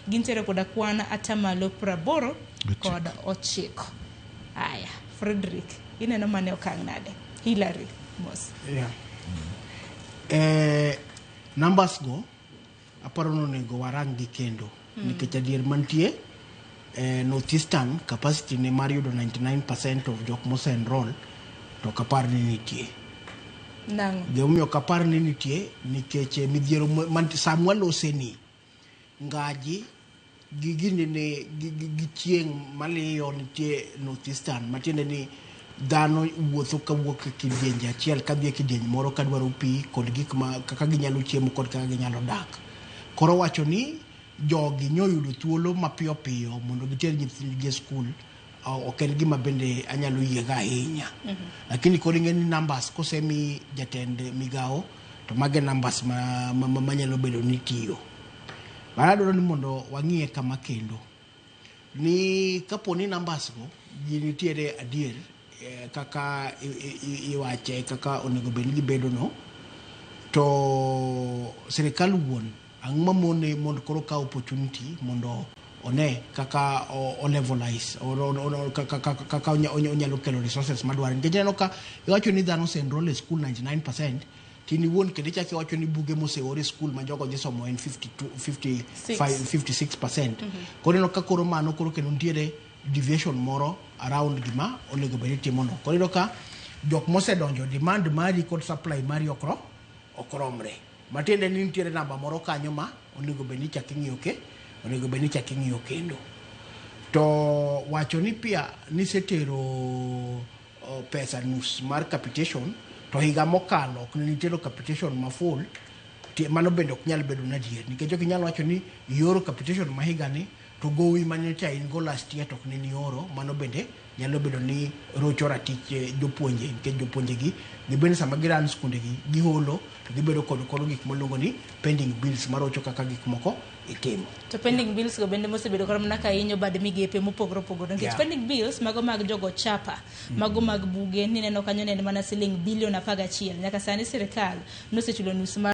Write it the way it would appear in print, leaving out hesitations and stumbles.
gintiere koda kwan atamalo 80 kod 9. Aya, Frederick, ineno mane okang' nade? Hillary Mos. Numbers go aparo nonego warang gi kendo nikech adier mantie Northeastern capacity ne mar yudo 99% of jok mose enroll to kapar ni nitie. Nango. Gimomiyo kapar ni nitie nikech midhiero Samuel Oseni ngaji gigini ne gi chieng' maliyo nitie Northeastern matiende ni dhano wuotho kawuok e kidienje achiel kadhi e kidienje moro kadwaro pi kod gik ma kaka ginyalo chiemo kod kaka ginyalo dak. Koro wacho ni jogi nyoyudo thuolo mapiyo piyo mondo giter nyithindgi e skul ok en gima bende anyalo yiega ahinya. Lakini kod ing'e ni numbers kosemi jatend migawo to mage numbers manyalo bedo ni tiyo. Adwaro ni mondo wang'iye kama kendo ni kapo ni numbers go ji nitiere adier kaka iwache kaka onego bed ni gibedo no to sirikal wuon ang' mamone mondo koro ka opportunity mondo one kaka o levelize kaka onyalo kelo resources madware nikech neno ka iwacho ni dhano se enroll e school 99% tini wuon kendo ichaki iwacho ni buge moseore school ma jogo dhi somo en 56%. Koro neno ka koro mano koro kendo nitiere deviation moro around gima onego bed timo no. Koro neno ka jok mosedonjo demand mari kod supply mari okromre. Matiende ni nitiere namba moro kanyo ma onego bed ni chaki ng'iyo kendo. To wacho ni pia nisetero pesa nus mar capitation to higa mokalo ok nitero capitation ma full mano bende ok nyal bedo nadier nikech ok nyalo wacho ni ioro capitation ma higa ni to gowi manyocha in go last year to ok ni oro mano bende nyalo bedo ni rocho ratich jopuonje nikech jopuonje gi bende sama giran skunde gi giholo to gibedo kod gik molongo ni pending bills marocho kaka gik moko itimo. To pending bills go bende mosebedo kar mana ka inyo bad migepe mopogore opogore nikech pending bills mago mag jogo chapa mago mag buge ni neno kanyo ne mana siling bilion 11 nyaka sani sirikal nosechulo nus